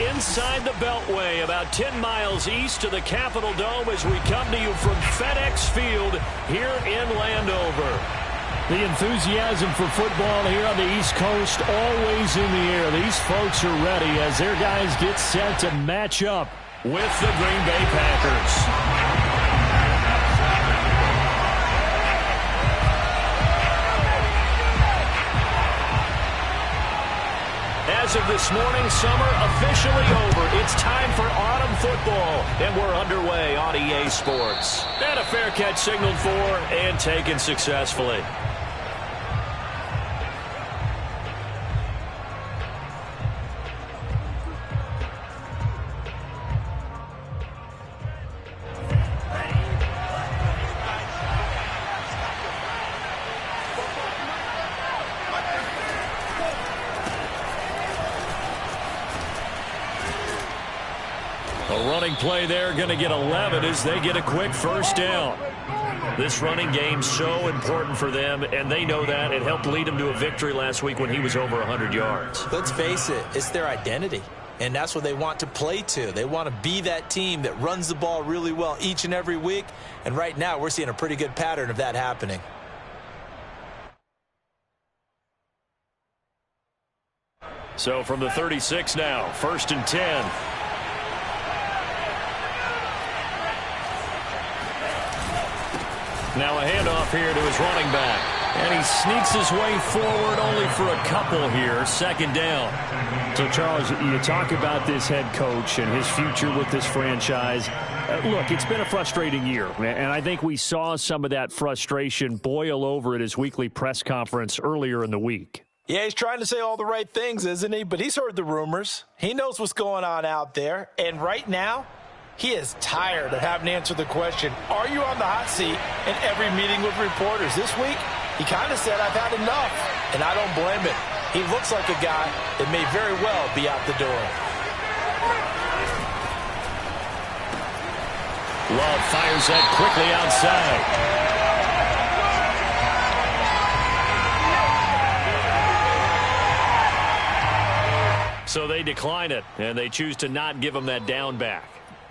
inside the Beltway, about 10 miles east of the Capitol Dome as we come to you from FedEx Field here in Landover. The enthusiasm for football here on the East Coast always in the air. These folks are ready as their guys get set to match up with the Green Bay Packers. As of this morning, summer officially over. It's time for autumn football, and we're underway on EA Sports. And a fair catch signaled for and taken successfully. Play there, going to get 11 as they get a quick first down. This running game's so important for them, and they know that. It helped lead them to a victory last week when he was over 100 yards. Let's face it, it's their identity, and that's what they want to play to. They want to be that team that runs the ball really well each and every week, and right now we're seeing a pretty good pattern of that happening. So from the 36 now, 1st and 10. Now a handoff here to his running back. And he sneaks his way forward only for a couple here. 2nd down. So, Charles, you talk about this head coach and his future with this franchise. Look, it's been a frustrating year, and I think we saw some of that frustration boil over at his weekly press conference earlier in the week. Yeah, he's trying to say all the right things, isn't he? But he's heard the rumors. He knows what's going on out there. And right now, he is tired of having to answer the question, are you on the hot seat in every meeting with reporters? This week, he kind of said, I've had enough, and I don't blame it. He looks like a guy that may very well be out the door. Love fires that quickly outside. So they decline it, and they choose to not give him that down back.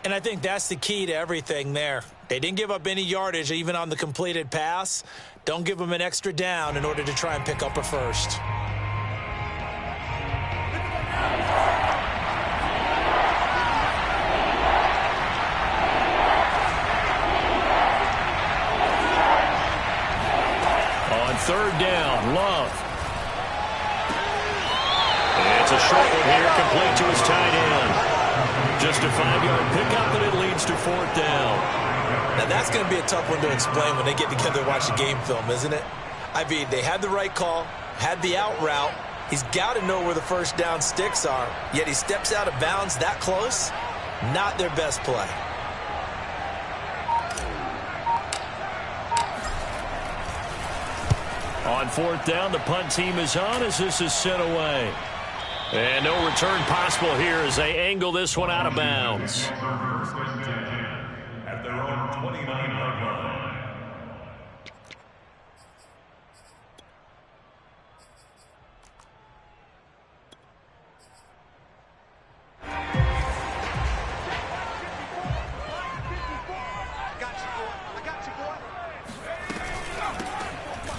And I think that's the key to everything there. They didn't give up any yardage even on the completed pass. Don't give them an extra down in order to try and pick up a first. On 3rd down, Love. And it's a short one here, complete to his tight end. Just a 5-yard pickup, and it leads to 4th down. Now, that's going to be a tough one to explain when they get together and watch the game film, isn't it? I mean, they had the right call, had the out route. He's got to know where the first down sticks are, yet he steps out of bounds that close. Not their best play. On 4th down, the punt team is on as this is sent away. And no return possible here as they angle this one out of bounds. At their own 29-yard line.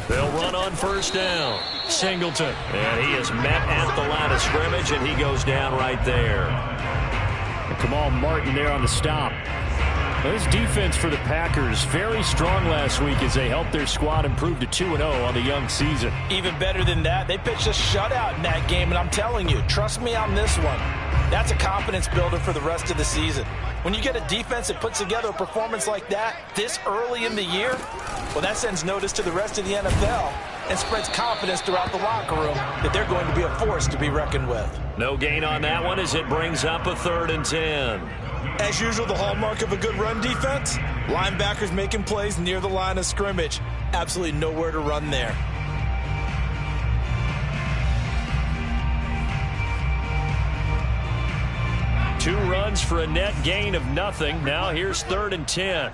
They'll run on 1st down. Singleton. And he is met at the line of scrimmage, and he goes down right there. And Kamal Martin there on the stop. This defense for the Packers, very strong last week as they helped their squad improve to 2-0 on the young season. Even better than that, they pitched a shutout in that game, and I'm telling you, trust me on this one. That's a confidence builder for the rest of the season. When you get a defense that puts together a performance like that this early in the year, well, that sends notice to the rest of the NFL and spreads confidence throughout the locker room that they're going to be a force to be reckoned with. No gain on that one as it brings up a 3rd and 10. As usual, the hallmark of a good run defense, linebackers making plays near the line of scrimmage. Absolutely nowhere to run there. Two runs for a net gain of nothing. Now here's 3rd and 10.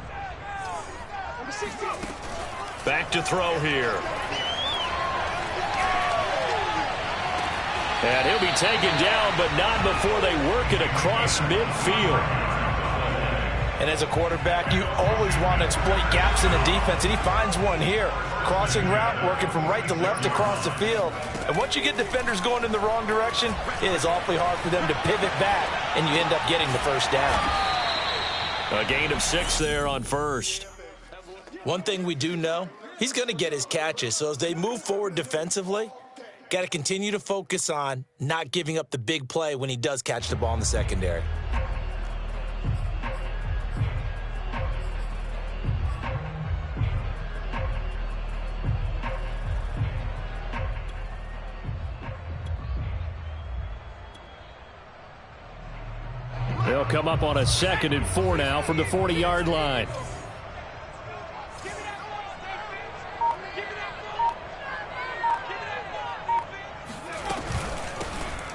Back to throw here. And he'll be taken down, but not before they work it across midfield. And as a quarterback, you always want to exploit gaps in the defense, and he finds one here. Crossing route, working from right to left across the field. And once you get defenders going in the wrong direction, it is awfully hard for them to pivot back, and you end up getting the first down. A gain of 6 there on first. One thing we do know, he's going to get his catches. So as they move forward defensively, got to continue to focus on not giving up the big play when he does catch the ball in the secondary. They'll come up on a 2nd and 4 now from the 40-yard line.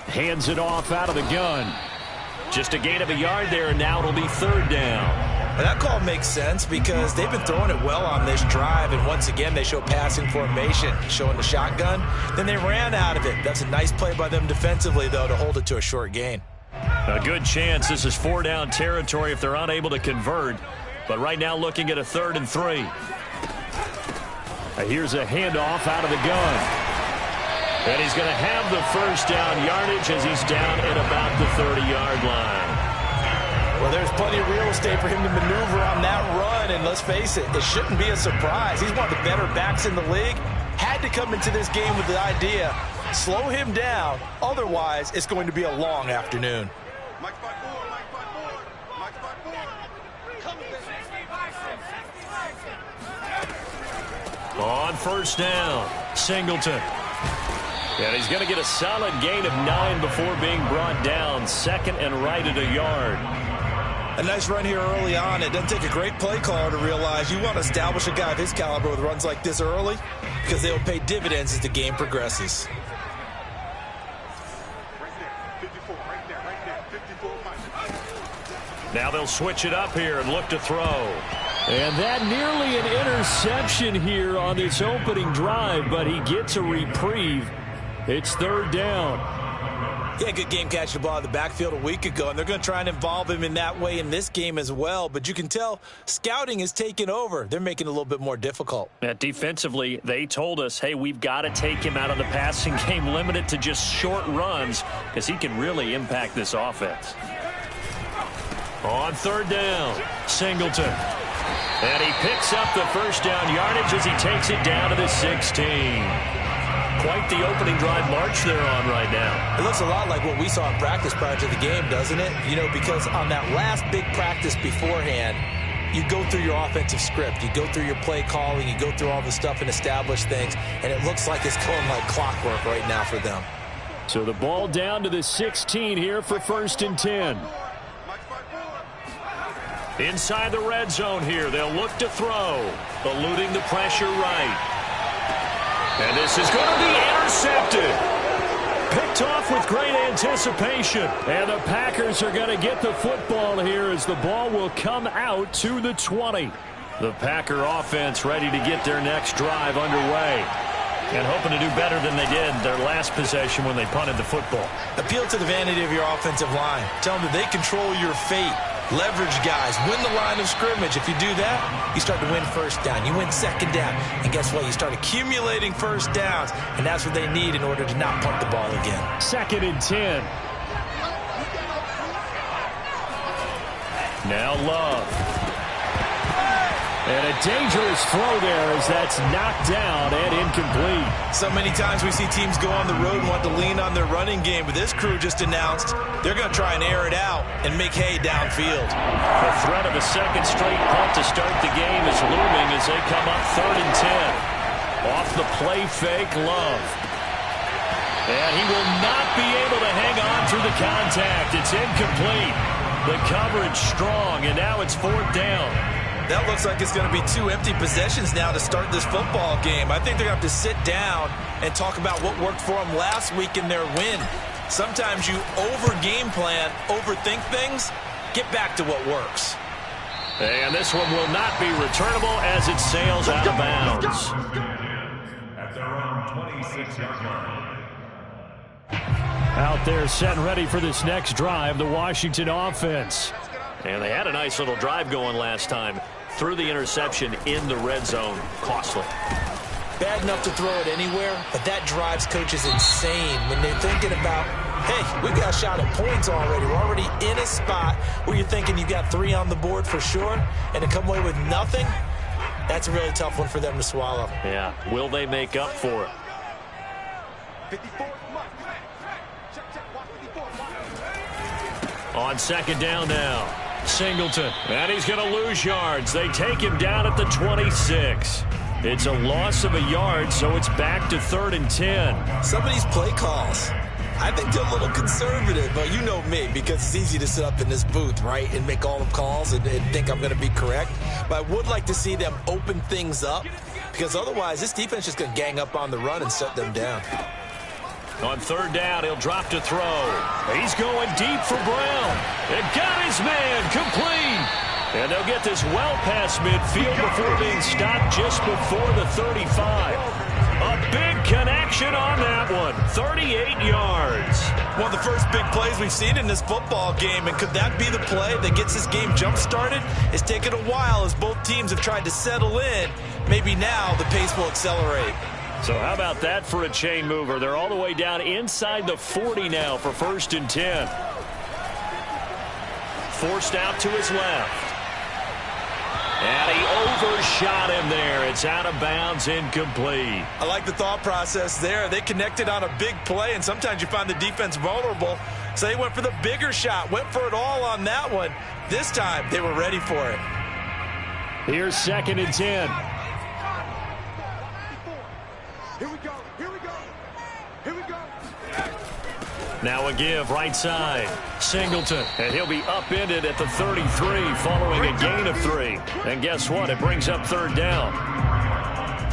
Hands it off out of the gun. Just a gain of a yard there, and now it'll be 3rd down. And that call makes sense because they've been throwing it well on this drive, and once again they show passing formation, showing the shotgun. Then they ran out of it. That's a nice play by them defensively, though, to hold it to a short gain. A good chance this is 4-down territory if they're unable to convert. But right now looking at a 3rd and 3. Here's a handoff out of the gun. And he's going to have the first down yardage as he's down at about the 30-yard line. Well, there's plenty of real estate for him to maneuver on that run. And let's face it, it shouldn't be a surprise. He's one of the better backs in the league. Had to come into this game with the idea, slow him down. Otherwise, it's going to be a long afternoon. On first down, Singleton. And he's going to get a solid gain of 9 before being brought down. 2nd and right at a yard. A nice run here early on. It doesn't take a great play caller to realize you want to establish a guy of his caliber with runs like this early because they will pay dividends as the game progresses. Now they'll switch it up here and look to throw. And that nearly an interception here on this opening drive, but he gets a reprieve. It's 3rd down. Yeah, good game catching the ball in the backfield a week ago, and they're going to try and involve him in that way in this game as well. But you can tell scouting is taking over. They're making it a little bit more difficult. Defensively, they told us, hey, we've got to take him out of the passing game, limit it to just short runs, because he can really impact this offense. On 3rd down, Singleton. And he picks up the first down yardage as he takes it down to the 16. Quite the opening drive march they're on right now. It looks a lot like what we saw in practice prior to the game, doesn't it? You know, because on that last big practice beforehand, you go through your offensive script. You go through your play calling. You go through all the stuff and establish things. And it looks like it's going like clockwork right now for them. So the ball down to the 16 here for 1st and 10. Inside the red zone here, they'll look to throw, eluding the pressure right. And this is going to be intercepted. Picked off with great anticipation. And the Packers are going to get the football here as the ball will come out to the 20. The Packer offense ready to get their next drive underway. And hoping to do better than they did their last possession when they punted the football. Appeal to the vanity of your offensive line. Tell them that they control your fate. Leverage guys. Win the line of scrimmage. If you do that, you start to win first down. You win 2nd down. And guess what? You start accumulating first downs. And that's what they need in order to not punt the ball again. 2nd and 10. Now Love. And a dangerous throw there as that's knocked down and incomplete. So many times we see teams go on the road and want to lean on their running game, but this crew just announced they're going to try and air it out and make hay downfield. The threat of a 2nd straight punt to start the game is looming as they come up 3rd and 10. Off the play fake, Love. And he will not be able to hang on through the contact. It's incomplete. The coverage strong, and now it's 4th down. That looks like it's going to be 2 empty possessions now to start this football game. I think they're going to have to sit down and talk about what worked for them last week in their win. Sometimes you over-game plan, overthink things, get back to what works. And this one will not be returnable as it sails out of bounds. At their own 26-yard line. Out there set and ready for this next drive, the Washington offense. And they had a nice little drive going last time. Threw the interception in the red zone. Costly. Bad enough to throw it anywhere, but that drives coaches insane when they're thinking about, hey, we got a shot at points already. We're already in a spot where you're thinking you got 3 on the board for sure, and to come away with nothing, that's a really tough one for them to swallow. Yeah, will they make up for it? On second down now, Singleton, and he's going to lose yards. They take him down at the 26. It's a loss of a yard, so it's back to 3rd and 10. Some of these play calls, I think they're a little conservative, but you know me, because it's easy to sit up in this booth, right, and make all the calls and think I'm going to be correct. But I would like to see them open things up, because otherwise this defense is just going to gang up on the run and shut them down. On 3rd down, he'll drop to throw. He's going deep for Brown. And got his man complete. And they'll get this well past midfield before being stopped just before the 35. A big connection on that one. 38 yards. One of the first big plays we've seen in this football game, and could that be the play that gets this game jump-started? It's taken a while as both teams have tried to settle in. Maybe now the pace will accelerate. So how about that for a chain mover? They're all the way down inside the 40 now for 1st and 10. Forced out to his left. And he overshot him there. It's out of bounds, incomplete. I like the thought process there. They connected on a big play, and sometimes you find the defense vulnerable. So they went for the bigger shot, went for it all on that one. This time, they were ready for it. Here's 2nd and 10. Here we go. Here we go. Here we go. Now a give right side. Singleton, and he'll be upended at the 33 following a gain of 3. And guess what? It brings up 3rd down.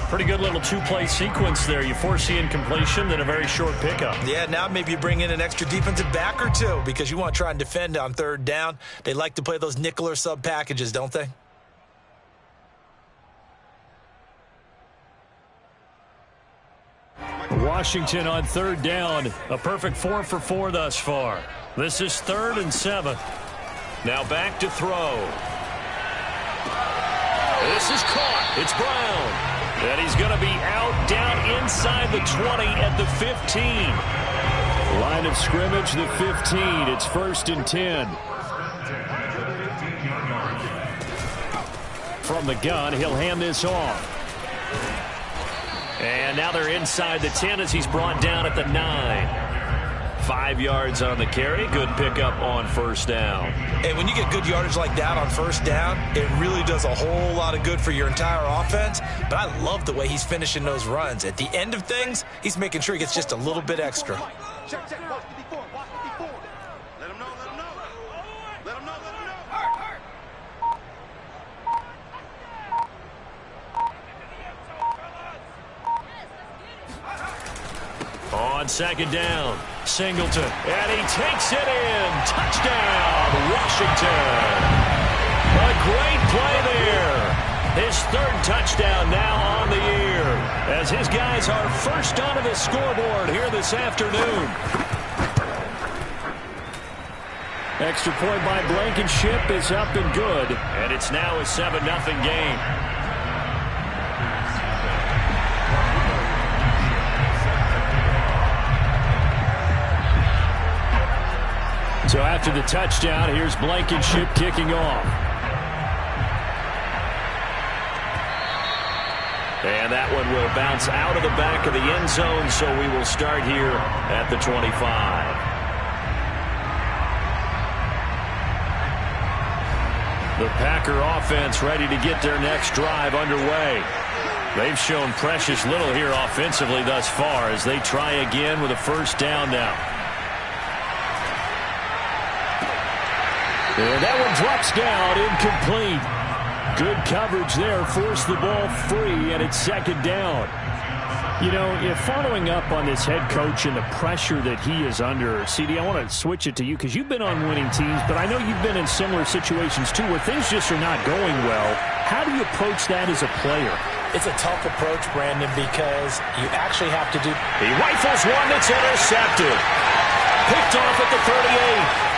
Pretty good little 2-play sequence there. You foresee incompletion, then a very short pickup. Yeah, now maybe you bring in an extra defensive back or 2 because you want to try and defend on 3rd down. They like to play those nickel or sub packages, don't they? Washington on 3rd down. A perfect 4 for 4 thus far. This is 3rd and 7. Now back to throw. This is caught. It's Brown. And he's going to be out down inside the 20 at the 15. Line of scrimmage, the 15. It's 1st and 10. From the gun, he'll hand this off. And now they're inside the 10 as he's brought down at the 9. 5 yards on the carry. Good pickup on 1st down. And when you get good yardage like that on 1st down, it really does a whole lot of good for your entire offense. But I love the way he's finishing those runs. At the end of things, he's making sure he gets just a little bit extra. Check, check. Watch 54. Watch 54. Let him know. Let him know. Let him know. Let him know. On 2nd down, Singleton, and he takes it in. Touchdown, Washington. A great play there. His 3rd touchdown now on the year as his guys are first onto the scoreboard here this afternoon. Extra point by Blankenship is up and good. And it's now a 7-0 game. So after the touchdown, here's Blankenship kicking off. And that one will bounce out of the back of the end zone, so we will start here at the 25. The Packer offense ready to get their next drive underway. They've shown precious little here offensively thus far as they try again with a 1st down now. And that one drops down, incomplete. Good coverage there, forced the ball free, and it's 2nd down. You know, if following up on this head coach and the pressure that he is under, CD, I want to switch it to you because you've been on winning teams, but I know you've been in similar situations too where things just are not going well. How do you approach that as a player? It's a tough approach, Brandon, because you actually have to do... He rifles one that's intercepted. picked off at the 38.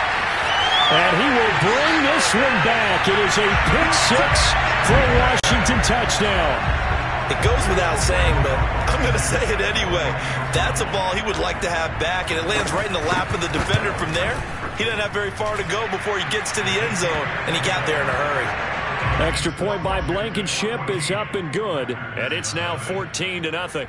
And he will bring this one back. It is a pick six for a Washington touchdown. It goes without saying, but I'm going to say it anyway. That's a ball he would like to have back, and it lands right in the lap of the defender from there. He doesn't have very far to go before he gets to the end zone, and he got there in a hurry. Extra point by Blankenship is up and good. And it's now 14-0.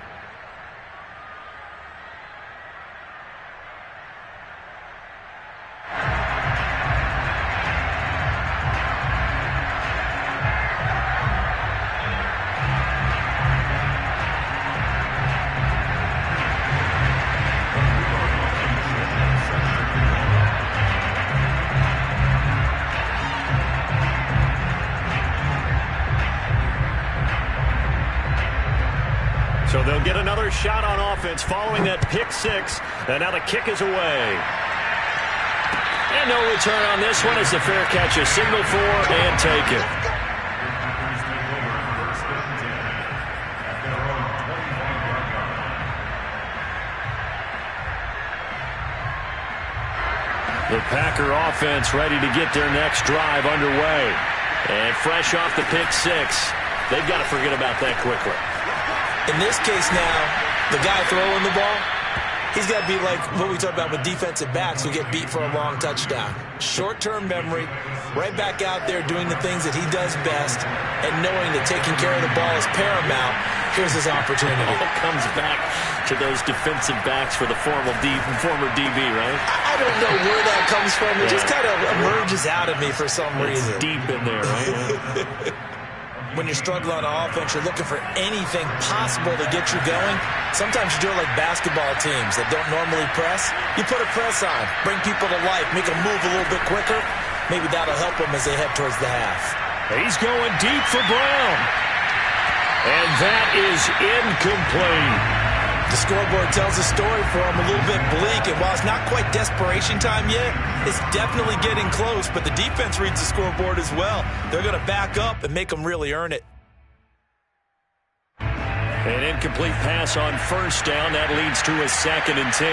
So they'll get another shot on offense following that pick six. And now the kick is away. And no return on this one as the fair catch is signaled for and taken. The Packer offense ready to get their next drive underway. And fresh off the pick six, they've got to forget about that quickly. In this case now, the guy throwing the ball, he's got to be like what we talked about with defensive backs who get beat for a long touchdown. Short-term memory, right back out there doing the things that he does best, and knowing that taking care of the ball is paramount. Here's his opportunity. It comes back to those defensive backs for the former DB, right? I don't know where that comes from. It just kind of emerges out of me for some reason. It's deep in there, right? When you're struggling on offense, you're looking for anything possible to get you going. Sometimes you do it like basketball teams that don't normally press. You put a press on, bring people to life, make them move a little bit quicker. Maybe that'll help them as they head towards the half. He's going deep for Brown. And that is incomplete. The scoreboard tells a story for him, a little bit bleak, and while it's not quite desperation time yet, it's definitely getting close, but the defense reads the scoreboard as well. They're going to back up and make them really earn it. An incomplete pass on first down. That leads to a 2nd and 10.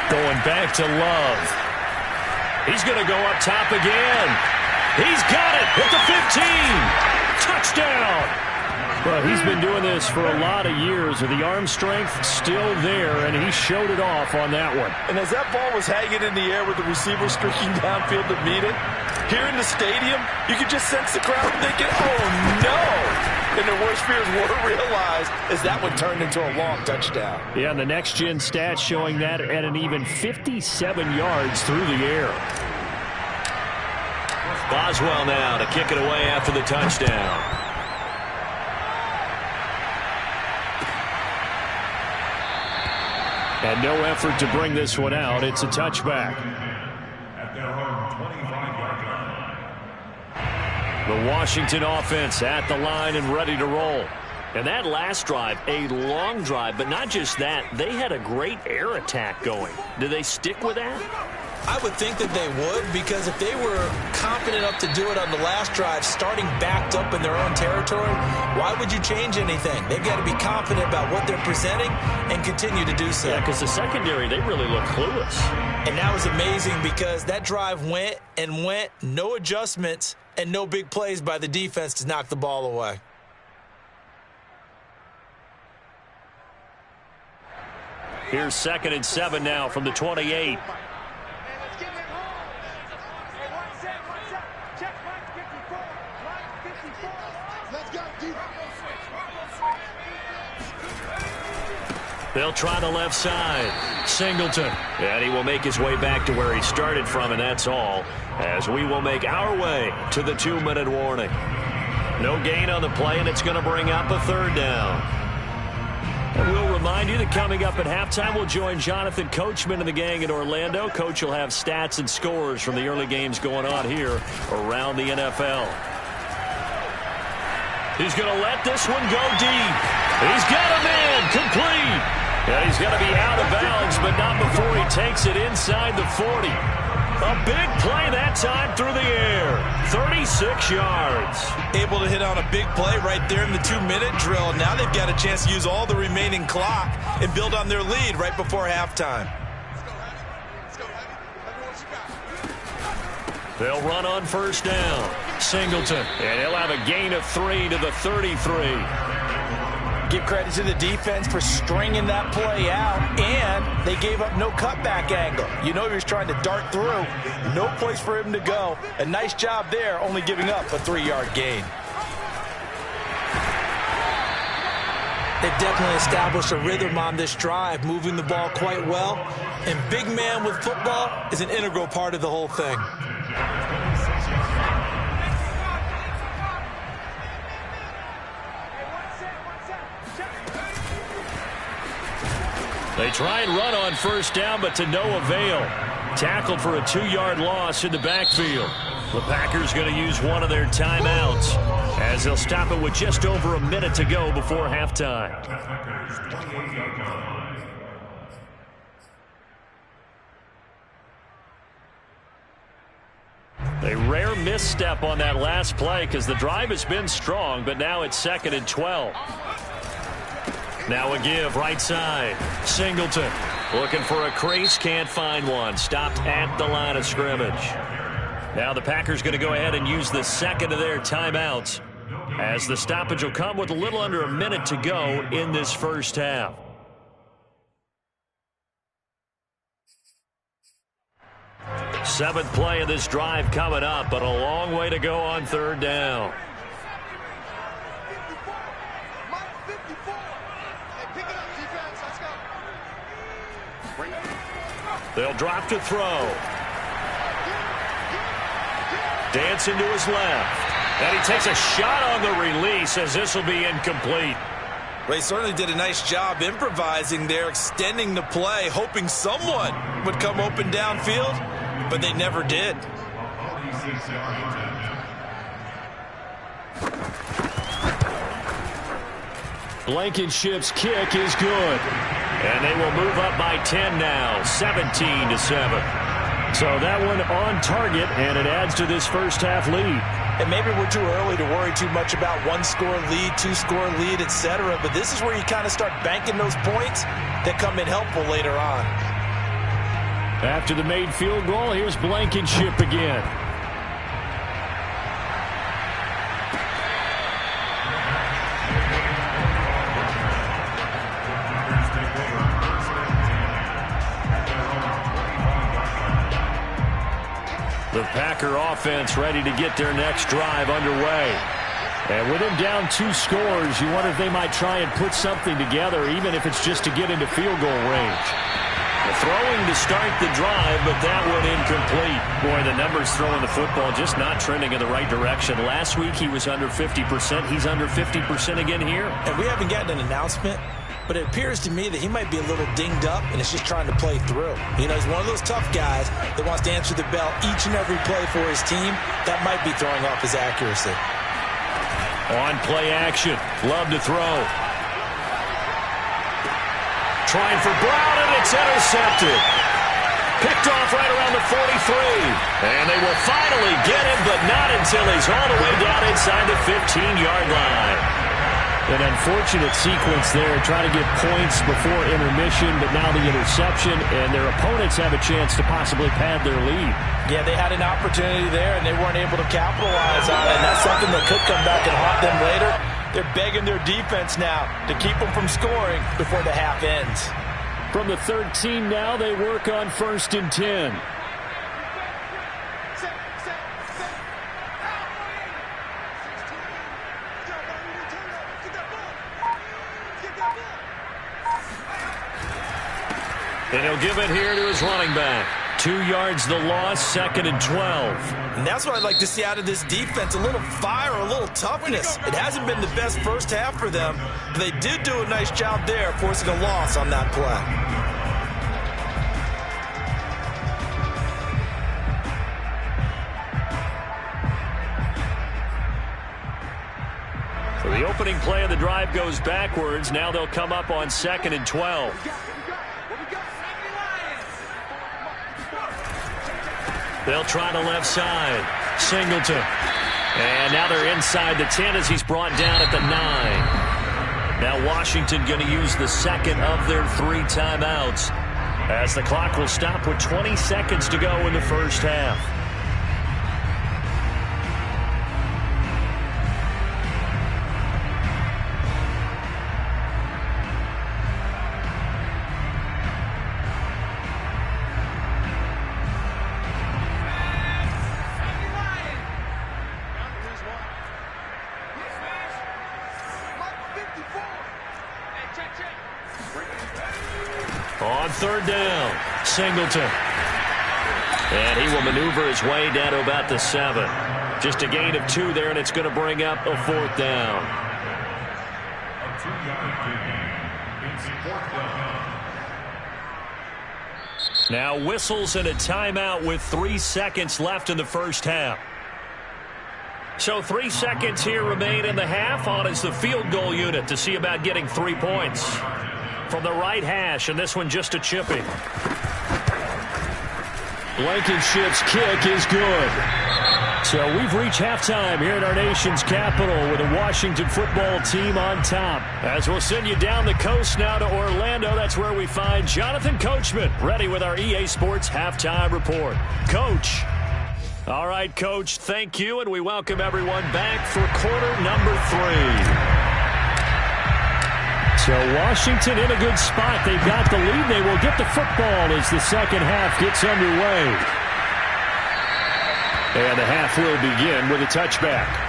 Going back to Love. He's going to go up top again. He's got it at the 15. Touchdown. Well, he's been doing this for a lot of years, with the arm strength still there, and he showed it off on that one. And as that ball was hanging in the air with the receiver streaking downfield to meet it, here in the stadium, you could just sense the crowd thinking, oh, no! And their worst fears were realized as that one turned into a long touchdown. Yeah, and the next-gen stats showing that at an even 57 yards through the air. Boswell now to kick it away after the touchdown. And no effort to bring this one out. It's a touchback. The Washington offense at the line and ready to roll. And that last drive, a long drive, but not just that. They had a great air attack going. Do they stick with that? I would think that they would, because if they were confident enough to do it on the last drive, starting backed up in their own territory, why would you change anything? They've got to be confident about what they're presenting and continue to do so. Yeah, because the secondary, they really look clueless. And that was amazing because that drive went and went, no adjustments and no big plays by the defense to knock the ball away. Here's 2nd and 7 now from the 28. They'll try the left side. Singleton. And he will make his way back to where he started from, and that's all, as we will make our way to the 2-minute warning. No gain on the play, and it's going to bring up a 3rd down. And we'll remind you that coming up at halftime, we'll join Jonathan Coachman and the gang in Orlando. Coach will have stats and scores from the early games going on here around the NFL. He's going to let this one go deep. He's got a man complete. And he's going to be out of bounds, but not before he takes it inside the 40. A big play that time through the air. 36 yards. Able to hit on a big play right there in the 2-minute drill. Now they've got a chance to use all the remaining clock and build on their lead right before halftime. They'll run on first down. Singleton, and he'll have a gain of 3 to the 33. Give credit to the defense for stringing that play out, and they gave up no cutback angle. You know he was trying to dart through. No place for him to go. A nice job there, only giving up a 3-yard gain. They've definitely established a rhythm on this drive, moving the ball quite well. And big man with football is an integral part of the whole thing. They try and run on first down, but to no avail. Tackled for a 2-yard loss in the backfield. The Packers going to use one of their timeouts as they'll stop it with just over a minute to go before halftime. A rare misstep on that last play because the drive has been strong, but now it's 2nd and 12. Now a give right side. Singleton looking for a crease, can't find one. Stopped at the line of scrimmage. Now the Packers going to go ahead and use the second of their timeouts as the stoppage will come with a little under a minute to go in this first half. Seventh play of this drive coming up, but a long way to go on third down. They'll drop to throw. Dancing to his left. And he takes a shot on the release as this will be incomplete. Well, he certainly did a nice job improvising there, extending the play, hoping someone would come open downfield, but they never did. Blankenship's kick is good. And they will move up by 10 now, 17-7. So that one on target, and it adds to this first half lead. And maybe we're too early to worry too much about 1-score lead, 2-score lead, etc. But this is where you kind of start banking those points that come in helpful later on. After the made field goal, here's Blankenship again. The Packer offense ready to get their next drive underway. And with him down 2 scores, you wonder if they might try and put something together, even if it's just to get into field goal range. Throwing to start the drive, but that one incomplete. Boy, the numbers throwing the football just not trending in the right direction. Last week he was under 50%. He's under 50% again here. And we haven't gotten an announcement, but it appears to me that he might be a little dinged up and is just trying to play through. You know, he's one of those tough guys that wants to answer the bell each and every play for his team. That might be throwing off his accuracy. On play action. Love to throw. Trying for Brown, and it's intercepted. Picked off right around the 43. And they will finally get him, but not until he's all the way down inside the 15-yard line. An unfortunate sequence there, trying to get points before intermission, but now the interception, and their opponents have a chance to possibly pad their lead. Yeah, they had an opportunity there, and they weren't able to capitalize on it, and that's something that could come back and haunt them later. They're begging their defense now to keep them from scoring before the half ends. From the 13 now, they work on 1st and 10. And he'll give it here to his running back. 2 yards the loss, 2nd and 12. And that's what I'd like to see out of this defense, a little fire, a little toughness. It hasn't been the best first half for them, but they did do a nice job there, forcing a loss on that play. So the opening play of the drive goes backwards. Now they'll come up on 2nd and 12. They'll try the left side. Singleton. And now they're inside the 10 as he's brought down at the 9. Now Washington going to use the second of their 3 timeouts as the clock will stop with 20 seconds to go in the first half. On third down, Singleton. And he will maneuver his way down to about the 7. Just a gain of 2 there, and it's going to bring up a 4th down. Now whistles and a timeout with 3 seconds left in the first half. So 3 seconds here remain in the half. On is the field goal unit to see about getting 3 points. From the right hash, and this one just a chipping. Blankenship's kick is good. So we've reached halftime here in our nation's capital with a Washington football team on top. As we'll send you down the coast now to Orlando, that's where we find Jonathan Coachman ready with our EA Sports halftime report. Coach. All right, Coach, thank you, and we welcome everyone back for quarter number 3. So Washington in a good spot. They've got the lead. They will get the football as the second half gets underway. And the half will begin with a touchback.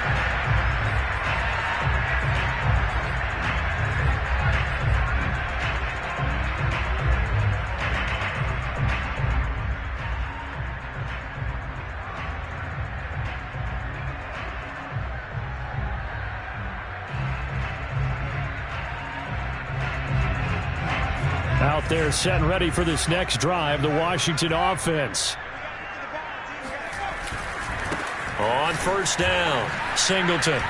Out there set and ready for this next drive, the Washington offense. On first down, Singleton.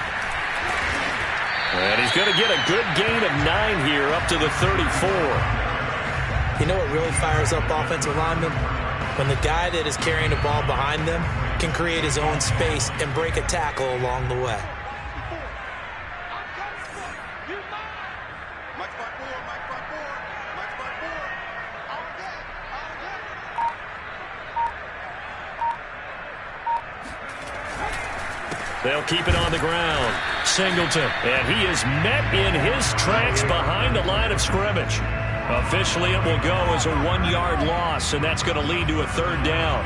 And he's going to get a good gain of 9 here up to the 34. You know what really fires up offensive linemen? When the guy that is carrying the ball behind them can create his own space and break a tackle along the way. They'll keep it on the ground. Singleton. And he is met in his tracks behind the line of scrimmage. Officially, it will go as a 1-yard loss, and that's going to lead to a 3rd down.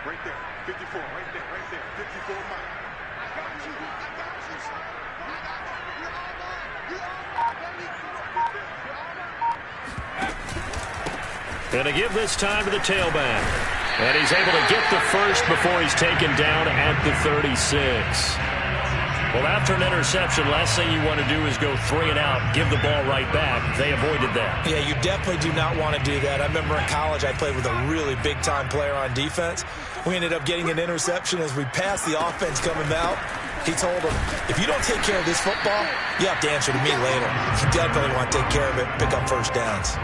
Right there. 54. Right there. 54 Mike. I got you. Going to give this time to the tailback. And he's able to get the first before he's taken down at the 36. Well, after an interception, last thing you want to do is go 3 and out, give the ball right back. They avoided that. Yeah, you definitely do not want to do that. I remember in college I played with a really big-time player on defense. We ended up getting an interception as we passed the offense coming out. He told him, if you don't take care of this football, you have to answer to me later. You definitely want to take care of it, pick up first downs.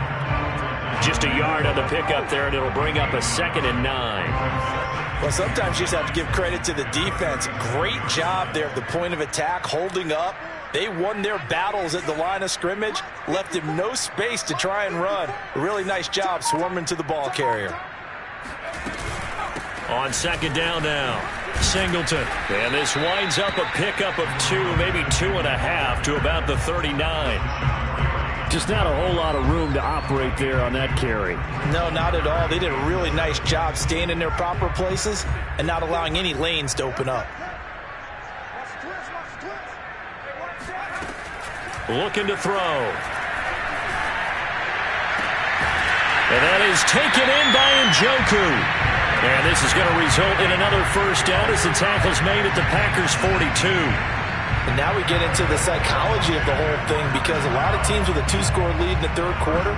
Just a yard on the pickup there, and it'll bring up a 2nd and 9. Well, sometimes you just have to give credit to the defense. Great job there at the point of attack, holding up. They won their battles at the line of scrimmage, left him no space to try and run. A really nice job swarming to the ball carrier. On 2nd down now, Singleton. And this winds up a pickup of 2, maybe 2.5 to about the 39. Just not a whole lot of room to operate there on that carry. No, not at all. They did a really nice job staying in their proper places and not allowing any lanes to open up. Looking to throw. And that is taken in by Njoku. And this is going to result in another first down as the tackle's made at the Packers' 42. And now we get into the psychology of the whole thing, because a lot of teams with a 2-score lead in the 3rd quarter,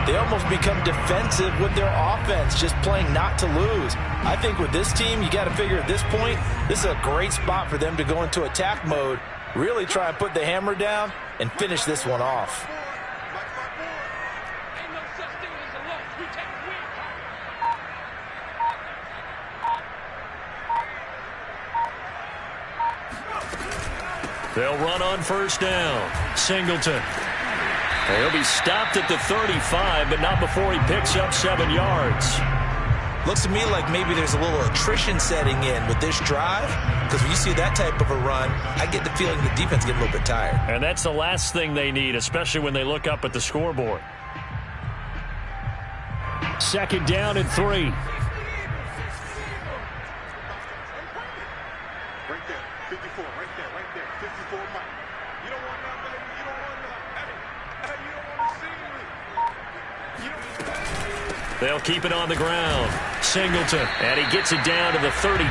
they almost become defensive with their offense, just playing not to lose. I think with this team, you got to figure at this point, this is a great spot for them to go into attack mode, really try and put the hammer down and finish this one off. They'll run on first down. Singleton. He'll be stopped at the 35, but not before he picks up 7 yards. Looks to me like maybe there's a little attrition setting in with this drive, because when you see that type of a run, I get the feeling the defense get a little bit tired. And that's the last thing they need, especially when they look up at the scoreboard. 2nd down and 3. Right there, 54, right there, 54 Mike. You don't want that, baby. You don't want that. Hey, you don't want to see me. You don't. They'll keep it on the ground. Singleton, and he gets it down to the 32.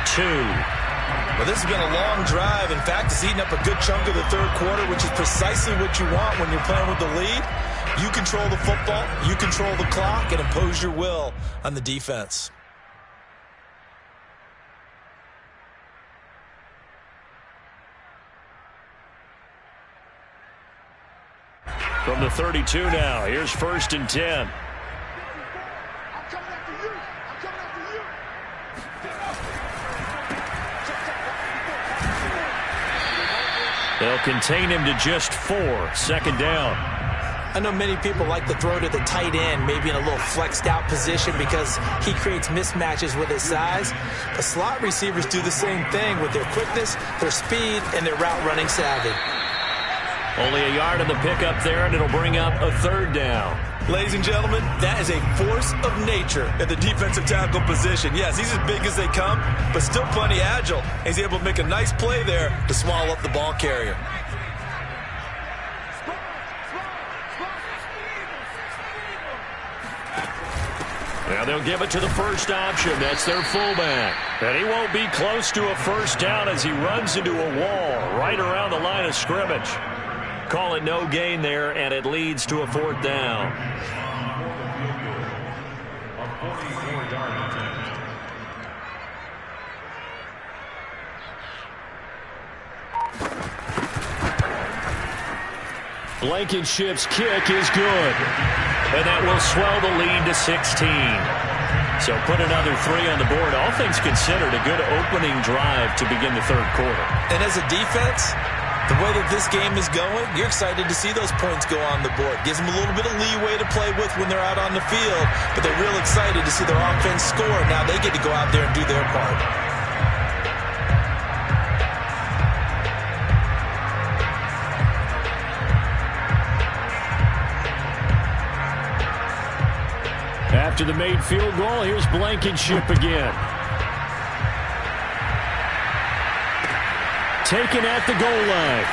Well, this has been a long drive. In fact, it's eaten up a good chunk of the third quarter, which is precisely what you want when you're playing with the lead. You control the football, you control the clock, and impose your will on the defense. From the 32 now, here's 1st and 10. They'll contain him to just 4. 2nd down. I know many people like to throw to the tight end, maybe in a little flexed out position because he creates mismatches with his size. But slot receivers do the same thing with their quickness, their speed, and their route running savvy. Only a yard of the pickup there, and it'll bring up a 3rd down. Ladies and gentlemen, that is a force of nature at the defensive tackle position. Yes, he's as big as they come, but still plenty agile. He's able to make a nice play there to swallow up the ball carrier. Now they'll give it to the first option. That's their fullback. And he won't be close to a 1st down as he runs into a wall right around the line of scrimmage. Call it no gain there, and it leads to a 4th down. Blankenship's kick is good. And that will swell the lead to 16. So put another 3 on the board. All things considered, a good opening drive to begin the third quarter. And as a defense, the way that this game is going, you're excited to see those points go on the board. Gives them a little bit of leeway to play with when they're out on the field. But they're real excited to see their offense score. Now they get to go out there and do their part. After the made field goal, here's Blankenship again. Taken at the goal line.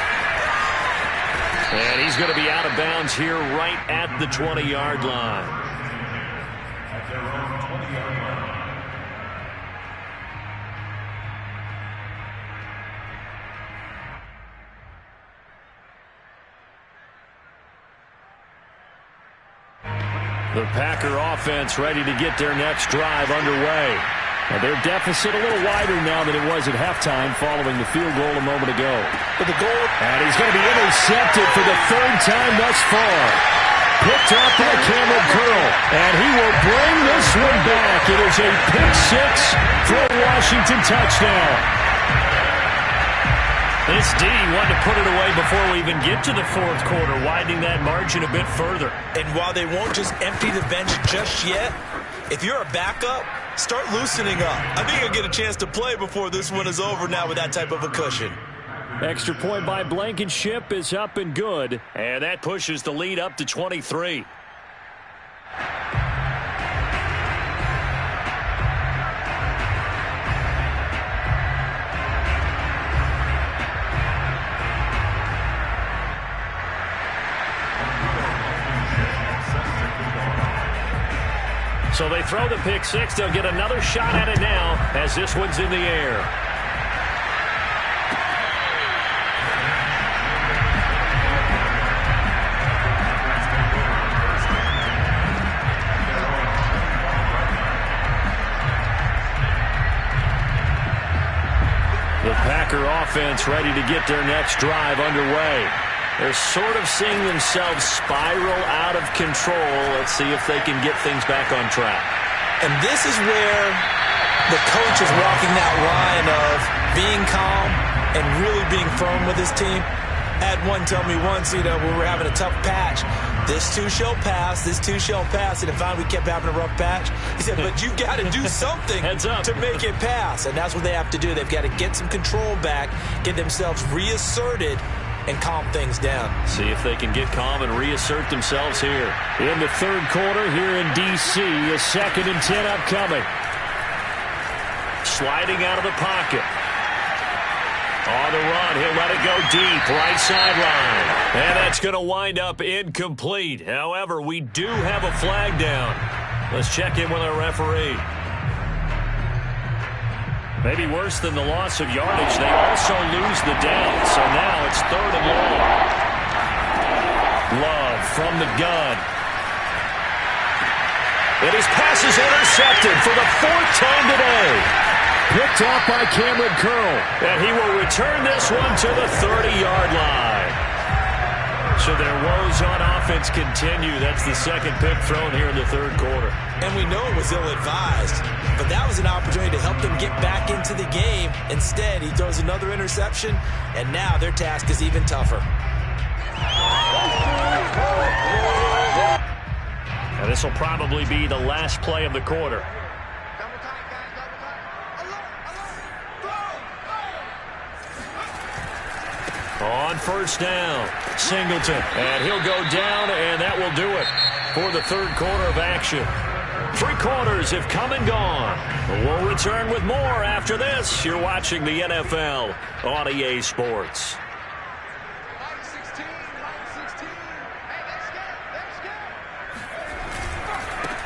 And he's going to be out of bounds here right at the 20-yard line. The Packer offense ready to get their next drive underway. Now their deficit a little wider now than it was at halftime following the field goal a moment ago. But the goal, and he's going to be intercepted for the 3rd time thus far. Picked off by Cameron Curl, and he will bring this one back. It is a pick 6 for a Washington touchdown. This D wanted to put it away before we even get to the 4th quarter, widening that margin a bit further. and while they won't just empty the bench just yet, if you're a backup, start loosening up. I think you'll get a chance to play before this one is over now with that type of a cushion. Extra point by Blankenship is up and good. And that pushes the lead up to 23. So they throw the pick six. They'll get another shot at it now as this one's in the air. The Packer offense ready to get their next drive underway. They're sort of seeing themselves spiral out of control. Let's see if they can get things back on track. And this is where the coach is walking that line of being calm and really being firm with his team. I had one tell me once, when we were having a tough patch, this too shall pass, this too shall pass. And finally we kept having a rough patch. He said, but you got to do something to make it pass. And that's what they have to do. They've got to get some control back, get themselves reasserted, and calm things down. See if they can get calm and reassert themselves here. In the third quarter here in D.C., a 2nd and 10 upcoming. Sliding out of the pocket. On the run, he'll let it go deep, right sideline. And that's going to wind up incomplete. However, we do have a flag down. Let's check in with our referee. Maybe worse than the loss of yardage, they also lose the down. So now it's 3rd and long. Love from the gun. And his pass is intercepted for the 4th time today. Picked off by Cameron Curl. And he will return this one to the 30-yard line. So their woes on offense continue. That's the 2nd pick thrown here in the 3rd quarter. And we know it was ill-advised, but that was an opportunity to help them get back into the game. Instead, he throws another interception, and now their task is even tougher. Now this will probably be the last play of the quarter. On 1st down, Singleton. And he'll go down, and that will do it for the 3rd quarter of action. 3 quarters have come and gone. We'll return with more after this. You're watching the NFL on EA Sports.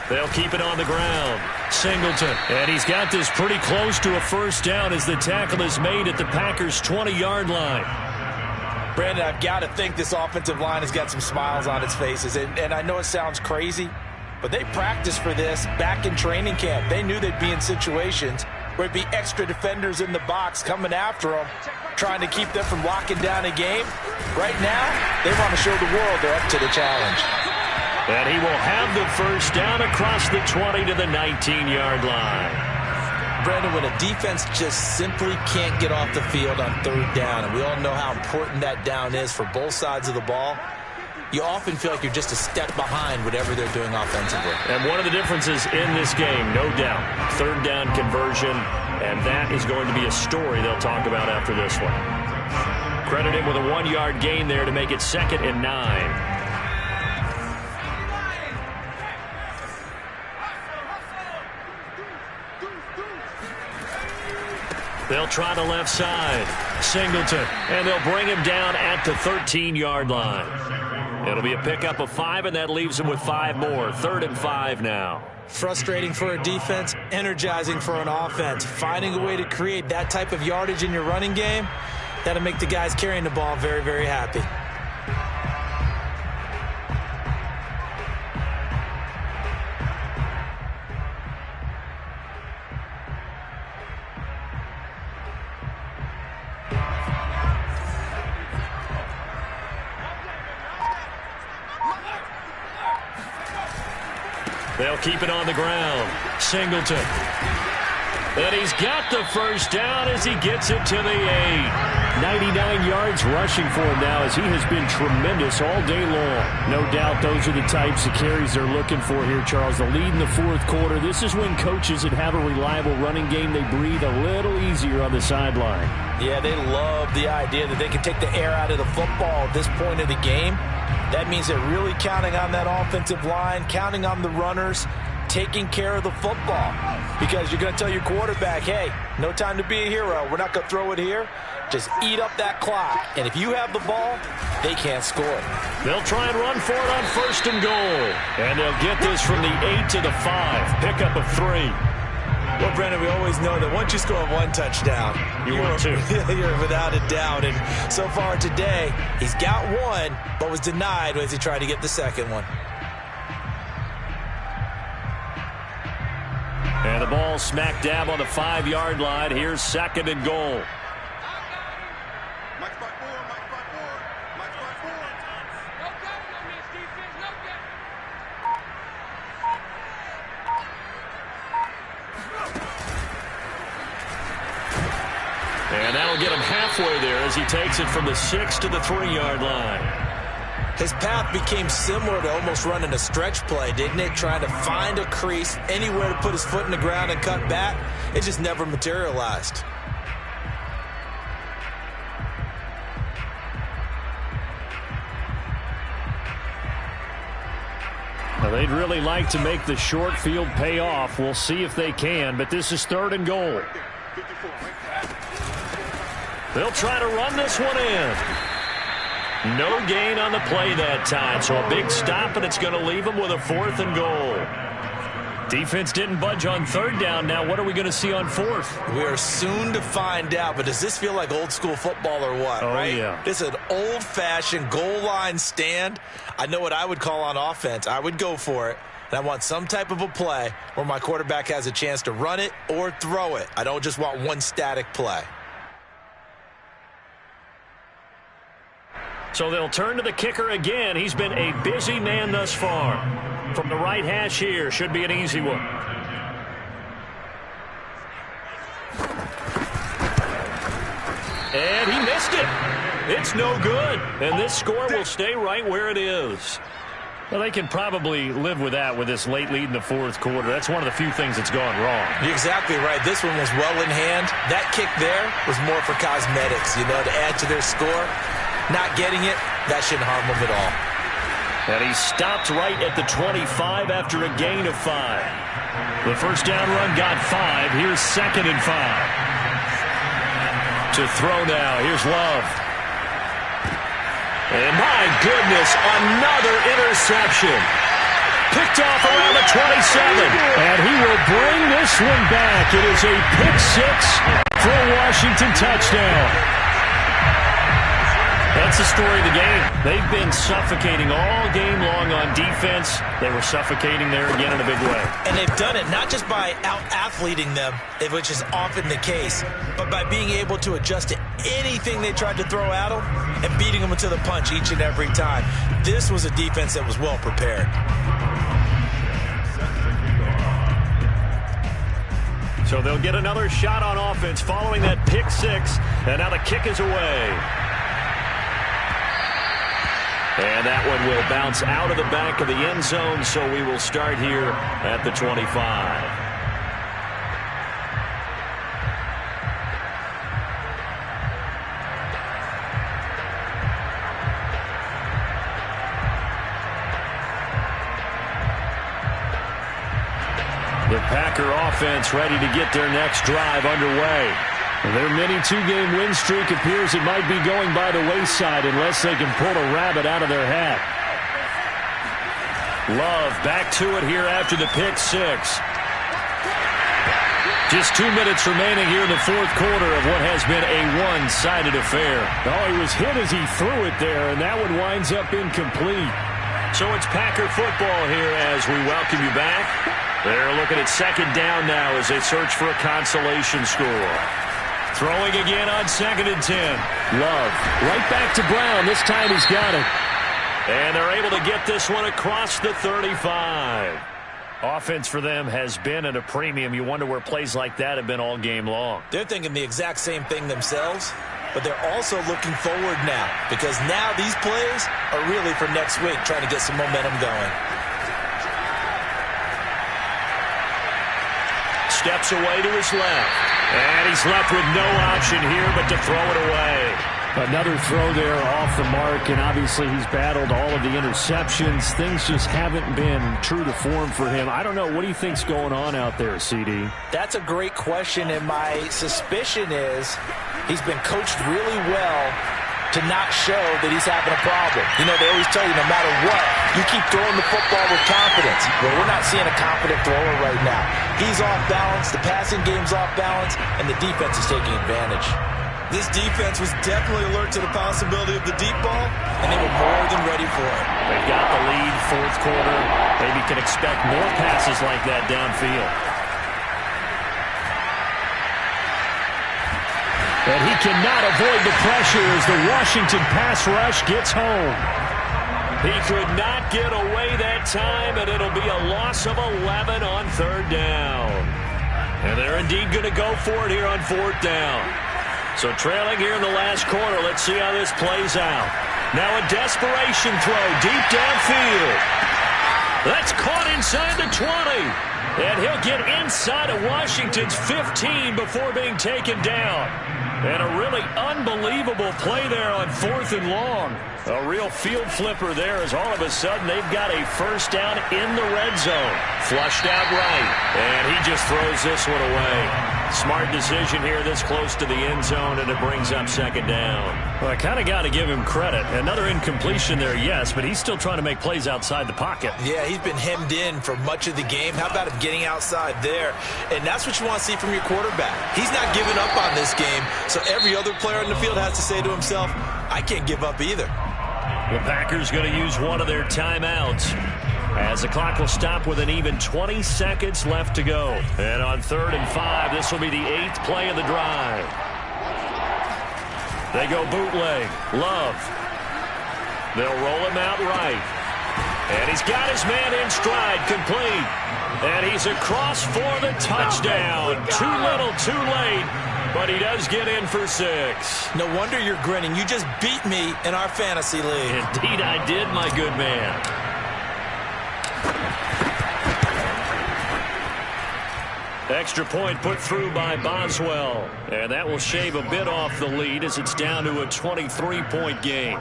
They'll keep it on the ground. Singleton. And he's got this pretty close to a 1st down as the tackle is made at the Packers' 20-yard line. Brandon, I've got to think this offensive line has got some smiles on its faces. And I know it sounds crazy, but they practiced for this back in training camp. They knew they'd be in situations where it'd be extra defenders in the box coming after them, trying to keep them from locking down a game. Right now, they want to show the world they're up to the challenge. And he will have the 1st down across the 20 to the 19-yard line. Brandon, when a defense just simply can't get off the field on 3rd down, and we all know how important that down is for both sides of the ball, you often feel like you're just a step behind whatever they're doing offensively. And one of the differences in this game, no doubt, 3rd down conversion, and that is going to be a story they'll talk about after this one. Credit him with a 1-yard gain there to make it 2nd and 9. They'll try the left side. Singleton. And they'll bring him down at the 13-yard line. It'll be a pickup of 5, and that leaves him with 5 more. 3rd and 5 now. Frustrating for a defense, energizing for an offense. Finding a way to create that type of yardage in your running game, that'll make the guys carrying the ball very, very happy. They'll keep it on the ground. Singleton. And he's got the 1st down as he gets it to the 8. 99 yards rushing for him now as he has been tremendous all day long. No doubt those are the types of carries they're looking for here, Charles. The lead in the 4th quarter. This is when coaches that have a reliable running game, they breathe a little easier on the sideline. Yeah, they love the idea that they can take the air out of the football at this point of the game. That means they're really counting on that offensive line, counting on the runners, taking care of the football. Because you're going to tell your quarterback, hey, no time to be a hero. We're not going to throw it here. Just eat up that clock. And if you have the ball, they can't score. They'll try and run for it on 1st and goal. And they'll get this from the 8 to the 5. Pickup of 3. Well, Brendan, we always know that once you score 1 touchdown, you're without a doubt. And so far today, he's got 1, but was denied as he tried to get the 2nd one. And the ball smack dab on the 5-yard line. Here's 2nd and goal. And that'll get him halfway there as he takes it from the 6 to the 3-yard line. His path became similar to almost running a stretch play, didn't it? Trying to find a crease, anywhere to put his foot in the ground and cut back. It just never materialized. Well, they'd really like to make the short field pay off. We'll see if they can, but this is 3rd and goal. They'll try to run this one in. No gain on the play that time, so a big stop, and it's going to leave them with a 4th and goal. Defense didn't budge on 3rd down. Now what are we going to see on 4th? We are soon to find out, but does this feel like old school football or what? Oh, right? Yeah. This is an old-fashioned goal line stand. I know what I would call on offense. I would go for it, and I want some type of a play where my quarterback has a chance to run it or throw it. I don't just want one static play. So they'll turn to the kicker again. He's been a busy man thus far. From the right hash here, should be an easy one. And he missed it. It's no good. And this score will stay right where it is. Well, they can probably live with that with this late lead in the 4th quarter. That's one of the few things that's gone wrong. You're exactly right. This one was well in hand. That kick there was more for cosmetics, to add to their score. Not getting it, that shouldn't harm them at all. And he stopped right at the 25 after a gain of 5. The first down run got 5. Here's 2nd and 5. To throw now. Here's Love. And my goodness, another interception. Picked off around the 27. And he will bring this one back. It is a pick 6 for a Washington touchdown. That's the story of the game. They've been suffocating all game long on defense. They were suffocating there again in a big way. And they've done it not just by out-athleting them, which is often the case, but by being able to adjust to anything they tried to throw at them and beating them to the punch each and every time. This was a defense that was well prepared. So they'll get another shot on offense following that pick 6, and now the kick is away. And that one will bounce out of the back of the end zone, so we will start here at the 25. The Packer offense ready to get their next drive underway. Their mini 2-game win streak appears it might be going by the wayside unless they can pull a rabbit out of their hat. Love back to it here after the pick 6. Just 2 minutes remaining here in the 4th quarter of what has been a one-sided affair. Oh, he was hit as he threw it there, and that one winds up incomplete. So it's Packer football here as we welcome you back. They're looking at 2nd down now as they search for a consolation score. Throwing again on 2nd and 10. Love right back to Brown. This time he's got it. And they're able to get this one across the 35. Offense for them has been at a premium. You wonder where plays like that have been all game long. They're thinking the exact same thing themselves, but they're also looking forward now because now these plays are really for next week, trying to get some momentum going. Steps away to his left. And he's left with no option here but to throw it away. Another throw there off the mark, and obviously he's battled all of the interceptions. Things just haven't been true to form for him. I don't know. What do you think's going on out there, CD? That's a great question, and my suspicion is he's been coached really well to not show that he's having a problem. They always tell you no matter what, you keep throwing the football with confidence. Well, we're not seeing a confident thrower right now. He's off balance, the passing game's off balance, and the defense is taking advantage. This defense was definitely alert to the possibility of the deep ball, and they were more than ready for it. They've got the lead, 4th quarter. Maybe can expect more passes like that downfield. And he cannot avoid the pressure as the Washington pass rush gets home. He could not get away that time, and it'll be a loss of 11 on 3rd down. And they're indeed going to go for it here on 4th down. So trailing here in the last quarter, let's see how this plays out. Now a desperation throw deep downfield. That's caught inside the 20. And he'll get inside of Washington's 15 before being taken down. And a really unbelievable play there on 4th and long. A real field flipper there as all of a sudden they've got a first down in the red zone. Flushed out right. And he just throws this one away. Smart decision here this close to the end zone, and it brings up 2nd down. Well, I kind of got to give him credit. Another incompletion there, yes, but he's still trying to make plays outside the pocket. Yeah, he's been hemmed in for much of the game. How about him getting outside there? And that's what you want to see from your quarterback. He's not giving up on this game, so every other player in the field has to say to himself, I can't give up either. The Packers going to use one of their timeouts as the clock will stop with an even 20 seconds left to go. And on 3rd and 5, this will be the 8th play of the drive. They go bootleg. Love. They'll roll him out right. And he's got his man in stride, complete. And he's across for the touchdown. Too little, too late. But he does get in for 6. No wonder you're grinning. You just beat me in our fantasy league. Indeed I did, my good man. Extra point put through by Boswell. And that will shave a bit off the lead as it's down to a 23-point game.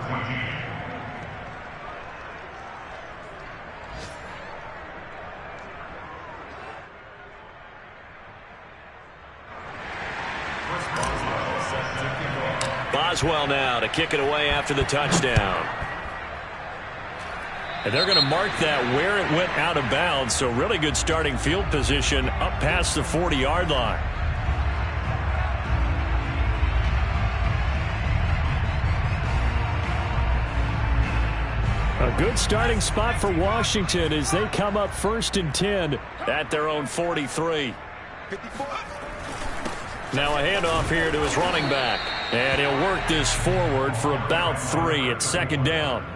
Boswell now to kick it away after the touchdown. And they're going to mark that where it went out of bounds, so really good starting field position up past the 40-yard line. A good starting spot for Washington as they come up 1st and 10 at their own 43. Now a handoff here to his running back. And he'll work this forward for about 3 at 2nd down.